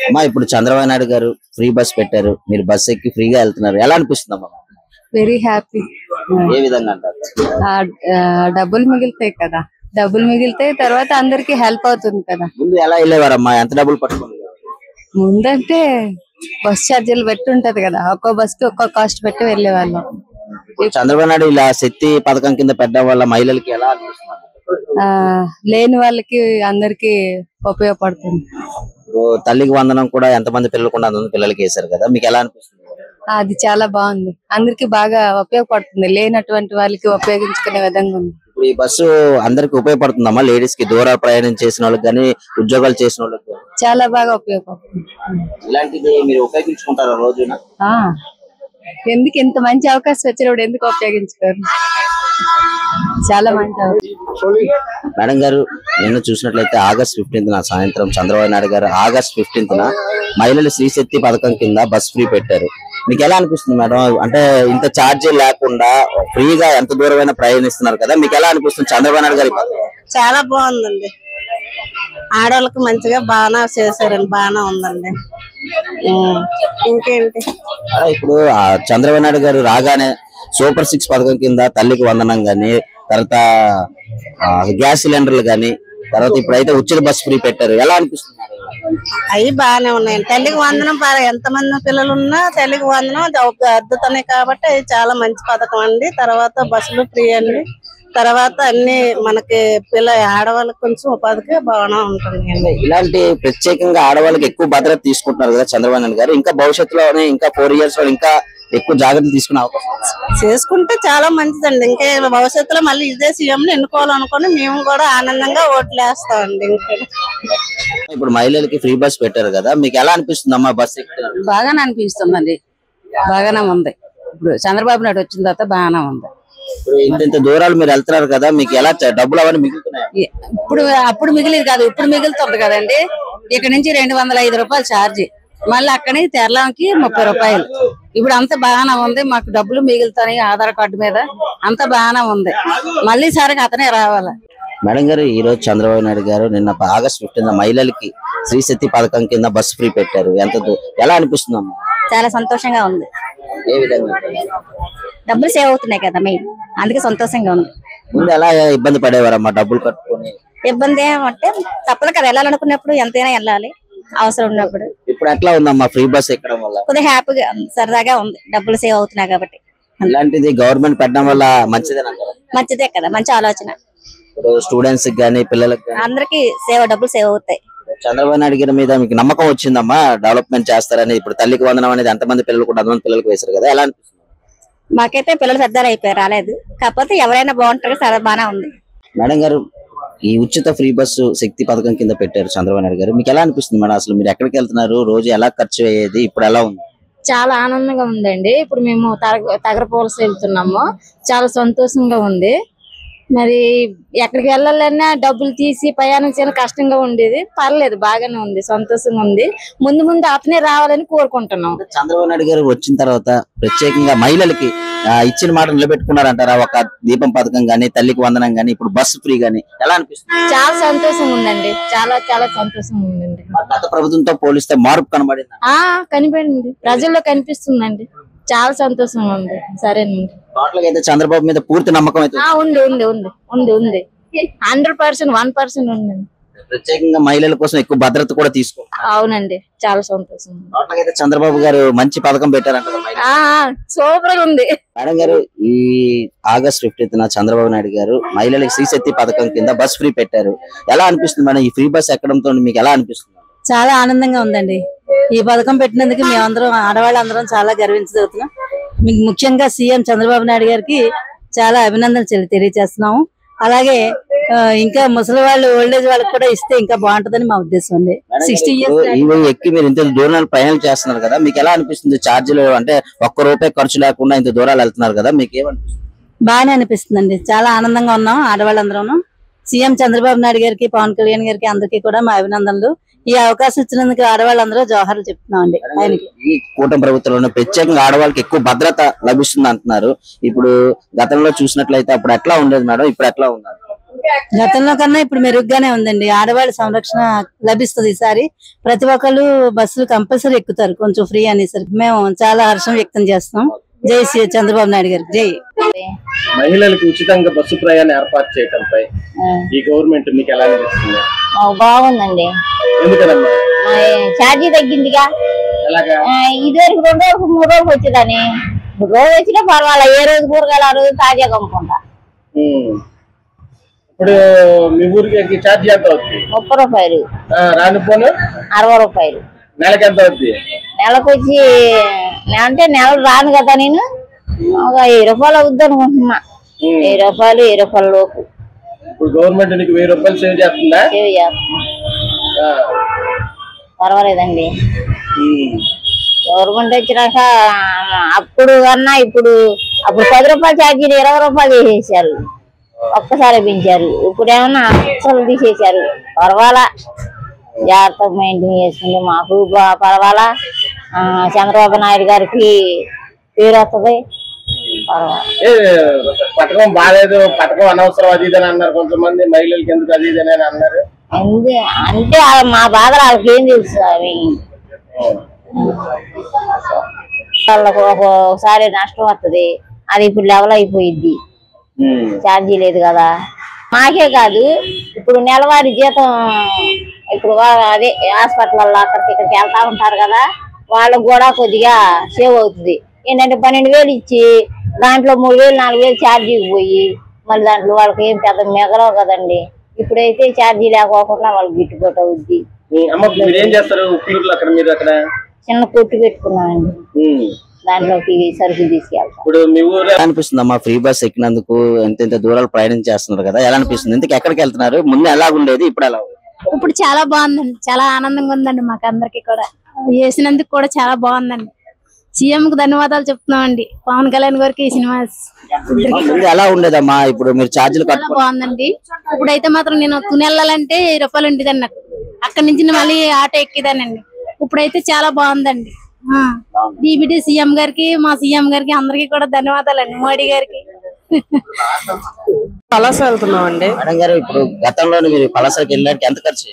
అమ్మా ఇప్పుడు చంద్రబాబు నాయుడు గారు ఫ్రీ బస్ పెట్టారు, మీరు బస్ ఎక్కి ఫ్రీగా వెళ్తున్నారు, ఎలా అనిపిస్తుందమ్మా? Very happy. ఏ విధంగా అంటారు? డబ్బులు మిగులుతాయి కదా, డబ్బులు మిగిలితే తర్వాత అందరికి హెల్ప్ అవుతుంది కదా. ముందు ఎలా వెళ్ళేవారమ్మా, ఎంత డబ్బులు పట్టుకుని? ముందంటే బస్ ఛార్జీలు పెట్టి ఉంటది కదా, ఒక్కో బస్ కి ఒక్కో కాస్ట్ పెట్టి వెళ్లే వాళ్ళం. చంద్రబాబు నాయుడు ఇలా శక్తి పథకం కింద పెట్టడం వల్ల మహిళలకి ఎలా అనిపిస్తుంది? లేని వాళ్ళకి అందరికి ఉపయోగపడుతుంది. తల్లికి వందనం కూడా ఎంతమంది పిల్లలు కూడా అంతమంది పిల్లలకి వేశారు కదా, మీకు ఎలా అనిపిస్తుంది? అది చాలా బాగుంది, అందరికి బాగా ఉపయోగపడుతుంది, లేనటువంటి వాళ్ళకి ఉపయోగించుకునే విధంగా ఉంది. ఇప్పుడు ఈ బస్సు అందరికి ఉపయోగపడుతుందమ్మా, లేడీస్ కి దూర ప్రయాణం చేసిన వాళ్ళకి కానీ ఉద్యోగాలు చేసిన వాళ్ళకి చాలా బాగా ఉపయోగపడుతుంది. ఇలాంటిది మీరు ఉపయోగించుకుంటారా రోజున? ఎందుకు ఇంత మంచి అవకాశం వచ్చినప్పుడు ఎందుకు ఉపయోగించుకోరు? చాలా మంచి మేడం గారు, నిన్న చూసినట్లయితే ఆగస్ట్ 15న సాయంత్రం చంద్రబాబు నాయుడు గారు ఆగస్ట్ 15న మహిళలు శ్రీ శక్తి పథకం కింద బస్ ఫ్రీ పెట్టారు. మీకు ఎలా అనిపిస్తుంది మేడం? అంటే ఇంత ఛార్జీ లేకుండా ఫ్రీగా ఎంత దూరమైనా ప్రయాణిస్తున్నారు కదా, మీకు ఎలా అనిపిస్తుంది చంద్రబాబు నాయుడు గారి? చాలా బాగుందండి, ఆడవాళ్ళకి మంచిగా బాగా చేశారండి, బాగా ఉందండి. ఇంకేంటి ఇప్పుడు చంద్రబాబు నాయుడు గారు రాగానే సూపర్ 6 పథకం కింద తల్లికి వందనం గాని, తర్వాత గ్యాస్ సిలిండర్లు గాని, తర్వాత ఇప్పుడైతే ఉచిత బస్ ఫ్రీ పెట్టారు, ఎలా అనిపిస్తుంది? అవి బాగానే ఉన్నాయండి. తల్లికి వందనం ఎంతమంది పిల్లలు ఉన్నా తల్లికి వందనం అద్దుతున్నాయి కాబట్టి అది చాలా మంచి పథకం అండి. తర్వాత బస్సులు ఫ్రీ అండి, తర్వాత అన్ని మనకి ఆడవాళ్ళకి కొంచెం ఉపాధికి బాగానే ఉంటుంది. ఇలాంటి ప్రత్యేకంగా ఆడవాళ్ళకి ఎక్కువ భద్రత తీసుకుంటున్నారు కదా చంద్రబాబు నాయుడు గారు, ఇంకా భవిష్యత్తులోనే ఇంకా 4 years లో ఇంకా ఎక్కువ జాగ్రత్తలు తీసుకునే అవకాశం చేసుకుంటే చాలా మంచిదండి. ఇంకా భవిష్యత్తులో మళ్ళీ ఇదే సీఎం ఎన్నుకోవాలనుకుని మేము కూడా ఆనందంగా ఓట్లు వేస్తామండి. ఇప్పుడు మహిళలకి ఫ్రీ బస్ పెట్టారు కదా, మీకు ఎలా అనిపిస్తుంది అమ్మా బస్? బాగానే అనిపిస్తుందండి, బాగానే ఉంది. ఇప్పుడు చంద్రబాబు నాయుడు వచ్చిన తర్వాత బాగానే ఉంది. ఇంత దూరాలు మీరు వెళ్తున్నారు కదా, మీకు ఎలా డబ్బులు అవన్నీ మిగులుతున్నాయి? అప్పుడు మిగిలింది కాదు, ఇప్పుడు మిగులుతుంది కదండి. ఇక్కడ నుంచి 205 రూపాయలు ఛార్జీ, మళ్ళీ అక్కడి నుంచి తెరలంకి 30 రూపాయలు. ఇప్పుడు అంత బాగానే ఉంది, మాకు డబ్బులు మిగులుతాయి ఆధార్ కార్డు మీద, అంత బాగానే ఉంది. మళ్ళీ సరిగా అతనే రావాలి. మేడం గారు, ఈ రోజు చంద్రబాబు నాయుడు గారు నిన్న ఆగస్ట్ 15న మహిళలకి శ్రీ శక్తి పథకం కింద బస్ ఫ్రీ పెట్టారు, ఎలా అనిపిస్తుంది అమ్మా? చాలా సంతోషంగా ఉంది. ఏ విధంగా? డబ్బులు సేవ్ అవుతున్నాయి కదా మెయిన్, అందుకే సంతోషంగా ఉంది. ముందు ఎలా ఇబ్బంది పడేవారమ్మా డబ్బులు కట్టుకొని? ఇబ్బంది ఏమంటే తప్పదు కదా, వెళ్ళాలనుకున్నప్పుడు ఎంతైనా వెళ్ళాలి అవసరం ఉన్నప్పుడు. ఇప్పుడు ఎట్లా ఉందమ్మా ఫ్రీ బస్ ఎక్కడం వల్ల? కొద్దిగా హ్యాపీగా సరదాగా ఉంది, డబ్బులు సేవ్ అవుతున్నాయి కాబట్టి. ఇలాంటిది గవర్నమెంట్ పెట్టడం వల్ల మంచిదేనంటారా? మంచిదే కదా, మంచి ఆలోచన. స్టూడెంట్స్ గానీ పిల్లలకి అందరికి డబ్బులు సేవ్ అవుతాయి. చంద్రబాబు నాయుడు గారి మీద మీకు నమ్మకం వచ్చిందమ్మా, డెవలప్మెంట్ చేస్తారని? ఇప్పుడు తల్లికి వందనం అనేది ఎంతమంది పిల్లలు కూడా అంతమంది పిల్లలకు వేశారు కదా, ఎలా అనిపిస్తుంది? మాకైతే పిల్లలు పెద్దలు అయిపోయారు, రాలేదు. కాకపోతే ఎవరైనా బాగుంటారు, చాలా బాగానే ఉంది. మేడం గారు, ఈ ఉచిత ఫ్రీ బస్సు శక్తి పథకం కింద పెట్టారు చంద్రబాబు నాయుడు గారు, మీకు ఎలా అనిపిస్తుంది మేడం? అసలు మీరు ఎక్కడికి వెళ్తున్నారు, రోజు ఎలా ఖర్చు అయ్యేది, ఇప్పుడు ఎలా ఉంది? చాలా ఆనందంగా ఉందండి. ఇప్పుడు మేము తగరపోలసి వెళ్తున్నాము, చాలా సంతోషంగా ఉంది. మరి ఎక్కడికి వెళ్ళాలన్నా డబ్బులు తీసి ప్రయాణం చేయడం కష్టంగా ఉండేది, పర్లేదు బాగానే ఉంది, సంతోషంగా ఉంది. ముందు ముందు అతనే రావాలని కోరుకుంటున్నాం. చంద్రబాబు నాయుడు గారు వచ్చిన తర్వాత ప్రత్యేకంగా మహిళలకి ఇచ్చిన మాట నిలబెట్టుకున్నారంటారా? ఒక దీపం పథకం గానీ, తల్లికి వందనం గానీ, ఇప్పుడు బస్సు ఫ్రీ గానీ, ఎలా అనిపిస్తుంది? చాలా సంతోషంగా ఉందండి, చాలా చాలా సంతోషంగా ఉందండి. గత ప్రభుత్వంతో పోలిస్తే మార్పు కనబడింది? కనిపడింది, ప్రజల్లో కనిపిస్తుందండి, చాలా సంతోషంగా ఉంది. సరేనండి, టోటల్ గా అయితే చంద్రబాబు మీద పూర్తి నమ్మకం అయితే ఉంది ఉంది ఉంది ఉంది ఉంది 100%, 1% ఉందండి. ప్రత్యేకంగా మహిళల కోసం ఎక్కువ భద్రత కూడా తీసుకుంటారు. అవునండి, చాలా సంతోషం. టోటల్ గా అయితే చంద్రబాబు గారు మంచి పథకం పెట్టారంటారు. సూపర్ గా ఉంది. మేడం గారు, ఈ ఆగస్ట్ 15న చంద్రబాబు నాయుడు గారు మహిళలకు శ్రీ శక్తి పథకం కింద బస్ ఫ్రీ పెట్టారు, ఎలా అనిపిస్తుంది మేడం? ఈ ఫ్రీ బస్ ఎక్కడంతో మీకు ఎలా అనిపిస్తుంది? చాలా ఆనందంగా ఉందండి. ఈ పథకం పెట్టినందుకు మేమందరం ఆడవాళ్ళందరం చాలా గర్వించగలుగుతున్నాం. మీకు ముఖ్యంగా సీఎం చంద్రబాబు నాయుడు గారికి చాలా అభినందనలు తెలియజేస్తున్నాము. అలాగే ఇంకా ముసలి వాళ్ళు, ఓల్డేజ్ వాళ్ళకి కూడా ఇస్తే ఇంకా బాగుంటుందని మా ఉద్దేశం అండి. 60 years ఎక్కి మీరు ఇంత దూరాలు ప్రయాణం చేస్తున్నారు కదా, మీకు ఎలా అనిపిస్తుంది? ఛార్జీలు అంటే ₹1 ఖర్చు లేకుండా ఇంత దూరాలు వెళ్తున్నారు కదా, మీకు ఏమనిపిస్తుంది? బాగానే అనిపిస్తుందండి, చాలా ఆనందంగా ఉన్నాం ఆడవాళ్ళందరం. సీఎం చంద్రబాబు నాయుడు గారికి, పవన్ కళ్యాణ్ గారికి అందరికీ కూడా మా అభినందనలు. ఈ అవకాశం ఇచ్చినందుకు ఆడవాళ్ళందరూ జోహార్లు చెప్తున్నామండి ఆయనకి. ఈ కూటమి ప్రభుత్వంలో ప్రత్యేకంగా ఆడవాళ్ళకి ఎక్కువ భద్రత లభిస్తుంది అంటున్నారు. ఇప్పుడు గతంలో చూసినట్లయితే అప్పుడు ఎట్లా ఉండేది మేడం, ఇప్పుడు ఎట్లా ఉన్నారు? గతంలో కన్నా ఇప్పుడు మెరుగ్గానే ఉందండి. ఆడవాళ్ళ సంరక్షణ లభిస్తుంది ఈసారి. ప్రతి ఒక్కళ్ళు బస్సులు కంపల్సరీ ఎక్కుతారు కొంచెం ఫ్రీ అనేసరికి మేము చాలా హర్షం వ్యక్తం చేస్తాం. జై శ్రీ చంద్రబాబు నాయుడు గారు జై. మహిళలకు ఉచితంగా బస్సు ప్రయాణం ఏర్పాటు చేయడంపై ఈ గవర్నమెంట్ మీకు ఎలా అనిపిస్తుంది? బాగుందండి. ఎందుకనమ్మా? ఛార్జీ తగ్గిందిగా. ఎలాగా? ఇదివరకు 2 రోజులకు 3 రోజులకు వచ్చేదాన్ని. రోజు వచ్చినా పర్వాలేదు. ఏ రోజు కూరగాయలు ఆ రోజు తాజాగా అమ్ముకుంటా. ఇప్పుడు మీ ఊరికి ఛార్జీ ఎంత అవుతుంది? 30 రూపాయలు. రాను పోను 60 రూపాయలు. నెలకి ఎంత అవుతుంది? నెలకు వచ్చి అంటే నెలకు రాను కదా నేను. ఒక 1000 రూపాయలు అవుద్ది అనుకుంటున్నా. 1000 రూపాయలు 1000 రూపాయల లోపు. ఇప్పుడు గవర్నమెంట్ నీకు 1000 రూపాయలు సేవ్ చేస్తుందా? సేవ్ చేస్తున్నా. పర్వాలేదండి. గవర్నమెంట్ వచ్చినాక అప్పుడు కన్నా అప్పుడు 10 రూపాయలు ఛార్జీలు 20 రూపాయలు చేసేసారు. ఒక్కసారి పెంచారు. ఇప్పుడు ఏమన్నా అసలు తీసేశారు. పర్వాలా, జాగ్రత్తగా మెయింటైన్ చేసుకుంటే మాకు పర్వాలా. చంద్రబాబు నాయుడు గారికి పేరు వస్తుంది. పథకం బాగాలేదు, పథకం అనవసరం అది ఇదని అన్నారు కొంతమంది. మహిళలకి ఎందుకు అది ఇదని అన్నారు. అంటే మా బాధలు వాళ్ళకి ఏం తెలుసు. అవి వాళ్ళకు ఒకసారి నష్టం వస్తుంది. అది ఇప్పుడు లెవెల్ అయిపోయిద్ది. ఛార్జీ లేదు కదా. మాకే కాదు, ఇప్పుడు నెలవారీ జీతం ఇప్పుడు అదే హాస్పిటల్లో అక్కడికి ఇక్కడికి వెళ్తా ఉంటారు కదా, వాళ్ళకు కూడా కొద్దిగా సేవ్ అవుతుంది. ఏంటంటే 12,000 ఇచ్చి దాంట్లో 3,000 4,000 ఛార్జీకి పోయి మళ్ళీ దాంట్లో వాళ్ళకి ఏం పెద్ద మిగలవు కదండి. ఇప్పుడైతే ఛార్జీ లేకోకుండా వాళ్ళకి గిట్టుబాటు అవుద్ది. చిన్న కొట్టు పెట్టుకున్నానండి. దాంట్లోకి సరుకులు తీసుకెళ్తాం. అనిపిస్తుంది అమ్మా ఫ్రీ బస్ ఎక్కినందుకు? ఎంత దూరాలు ప్రయాణం చేస్తున్నారు కదా, ఎలా అనిపిస్తుంది? ఇంతకు ఎక్కడికి వెళ్తున్నారు? ముందు ఎలా ఉండేది, ఇప్పుడు ఎలా ఉంది? ఇప్పుడు చాలా బాగుందండి. చాలా ఆనందంగా ఉందండి. మాకు అందరికి కూడా వేసినందుకు కూడా చాలా బాగుందండి. సీఎం కు ధన్యవాదాలు చెప్తున్నామండి. పవన్ కళ్యాణ్ గారికి ఈ సినిమా ఎలా ఉండేదమ్మా? ఇప్పుడు మీరు ఛార్జీలు బాగుందండి. ఇప్పుడైతే మాత్రం నేను తునెళ్ళాలంటే 1000 రూపాయలు ఉండేదండి నాకు. అక్కడి నుంచి మళ్ళీ ఆటో ఎక్కేదానండి. ఇప్పుడైతే చాలా బాగుందండి. డిబిటీ సీఎం గారికి, మా సీఎం గారికి అందరికి కూడా ధన్యవాదాలండి. మోడీ గారికి. పలాస వెళ్తున్నాం అండి. మేడం గారు, ఇప్పుడు గతంలో మీరు పలాసకి వెళ్ళడానికి ఎంత ఖర్చు?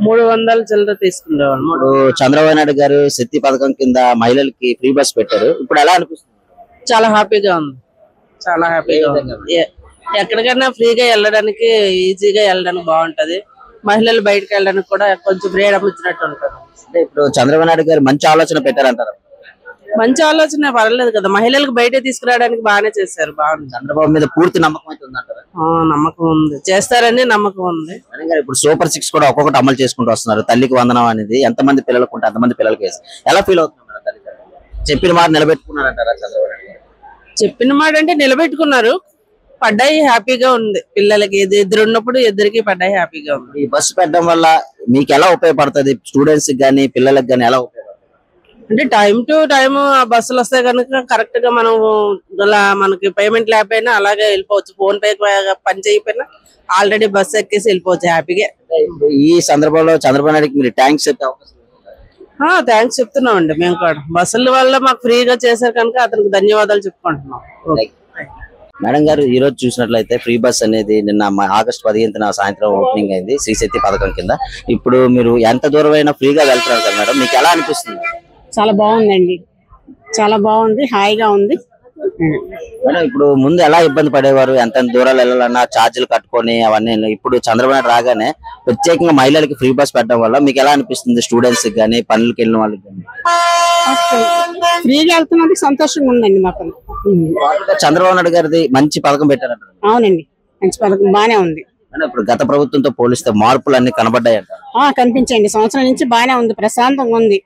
300 చిల్లర తీసుకున్నాం. ఇప్పుడు చంద్రబాబు నాయుడు గారు శక్తి పథకం కింద మహిళలకి ఫ్రీ బస్ పెట్టారు. ఇప్పుడు ఎలా అనిపిస్తుంది? చాలా హ్యాపీగా ఉంది. చాలా హ్యాపీగా ఉంది. ఎక్కడికైనా ఫ్రీగా వెళ్ళడానికి, ఈజీగా వెళ్ళడానికి బాగుంటది. మహిళలు బయటకు వెళ్ళడానికి కూడా కొంచెం ఫ్రీడమ్ ఇచ్చినట్టు ఉంటుంది. ఇప్పుడు చంద్రబాబు నాయుడు గారు మంచి ఆలోచన పెట్టారంటారు. మంచి ఆలోచన, పర్లేదు కదా. మహిళలకు బయట తీసుకురావడానికి బాగానే చేశారు. బాగుంది. చంద్రబాబు మీద పూర్తి నమ్మకం అయితే ఉందంటారు. నమ్మకం ఉంది, చేస్తారని నమ్మకం ఉంది. ఇప్పుడు సూపర్ 6 కూడా ఒక్కొక్కటి అమలు చేసుకుంటూ వస్తున్నారు. తల్లికి వందనం అనేది ఎంతమంది పిల్లలకు ఉంటే అంతమంది పిల్లలకి ఎలా ఫీల్ అవుతున్నారు? చెప్పిన మాట నిలబెట్టుకున్నారంటారా చంద్రబాబు నాయుడు గారు? చెప్పిన మాట అంటే నిలబెట్టుకున్నారు. పడ్డాయి, హ్యాపీగా ఉంది. పిల్లలకి ఇద్దరు ఉన్నప్పుడు ఇద్దరికి పడ్డాయి, హ్యాపీగా ఉంది. ఈ బస్సు పెట్టడం వల్ల మీకు ఎలా ఉపయోగపడుతుంది? స్టూడెంట్స్ గానీ పిల్లలకు గానీ ఎలా ఉపయోగపడుతుంది? అంటే టైం టు టైం బస్సులు వస్తే కనుక కరెక్ట్ గా మనం మనకి పేమెంట్ లేకపోయినా అలాగే వెళ్ళిపోవచ్చు. ఫోన్ పే పని చేయకపోయినా ఆల్రెడీ బస్సు ఎక్కేసి వెళ్ళిపోవచ్చు హ్యాపీగా. ఈ సందర్భంలో చంద్రబాబు నాయుడుకి మీరు థ్యాంక్స్ చెప్పే అవకాశం? థ్యాంక్స్ చెప్తున్నాం అండి. మేము కూడా బస్సుల వల్ల మాకు ఫ్రీగా చేశారు కనుక అతనికి ధన్యవాదాలు చెప్పుకుంటున్నాం. మేడం గారు, ఈ రోజు చూసినట్లయితే ఫ్రీ బస్ అనేది నిన్న ఆగస్టు 15న సాయంత్రం ఓపెనింగ్ అయింది శ్రీ శక్తి పథకం కింద. ఇప్పుడు మీరు ఎంత దూరం అయినా ఫ్రీగా వెళ్తున్నారు కదా మేడం, మీకు ఎలా అనిపిస్తుంది? చాలా బాగుందండి. చాలా బాగుంది, హాయిగా ఉంది. మేడం, ఇప్పుడు ముందు ఎలా ఇబ్బంది పడేవారు? ఎంత దూరాలు వెళ్ళాలన్నా ఛార్జీలు కట్టుకొని అవన్నీ. ఇప్పుడు చంద్రబాబు నాయుడు రాగానే ప్రత్యేకంగా మహిళలకి ఫ్రీ బస్ పెట్టడం వల్ల మీకు ఎలా అనిపిస్తుంది? స్టూడెంట్స్ కానీ పనులకు వెళ్ళిన వాళ్ళకి కానీ ఫ్రీగా వెళ్తున్నందుకు సంతోషంగా ఉందండి మాకు. చంద్రబాబు నాయుడు గారిది మంచి పథకం పెట్టారంట. అవునండి, మంచి పథకం బానే ఉంది. ఇప్పుడు గత ప్రభుత్వంతో పోలిస్తే మార్పులు అన్ని కనబడ్డాయంట. కనిపించండి. సంవత్సరం నుంచి బానే ఉంది, ప్రశాంతంగా ఉంది.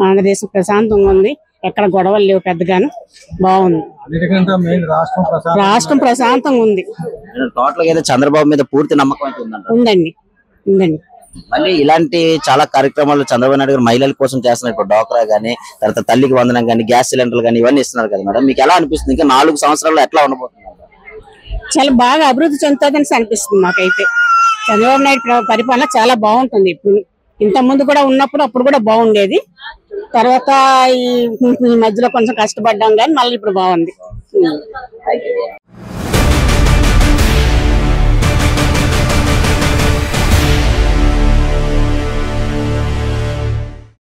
ఆంధ్రదేశం ప్రశాంతంగా ఉంది, ఎక్కడ గొడవలు లేవు పెద్దగాను. బాగుంది, రాష్ట్రం ప్రశాంతంగా ఉంది. టోటల్ గా చంద్రబాబు మీద పూర్తి నమ్మకం అయితే ఉందండి. ఉందండి. మళ్ళీ ఇలాంటి చాలా కార్యక్రమాలు చంద్రబాబు నాయుడు గారు మహిళల కోసం చేస్తున్నారు. ఇప్పుడు డ్వాక్రా గానీ, తర్వాత తల్లికి వందనం గానీ, గ్యాస్ సిలిండర్లు గానీ ఇవన్నీ ఇస్తున్నారు కదా మేడం, మీకు ఎలా అనిపిస్తుంది? ఇంకా 4 సంవత్సరాల్లో ఎట్లా ఉండబోతుంది? చాలా బాగా అభివృద్ధి చెందుతుందని అనిపిస్తుంది మాకైతే. చంద్రబాబు నాయుడు పరిపాలన చాలా బాగుంటుంది. ఇప్పుడు ఇంత ముందు కూడా ఉన్నప్పుడు అప్పుడు కూడా బాగుండేది. తర్వాత ఈ మధ్యలో కొంచెం కష్టపడ్డాం కానీ మళ్ళీ ఇప్పుడు బాగుంది.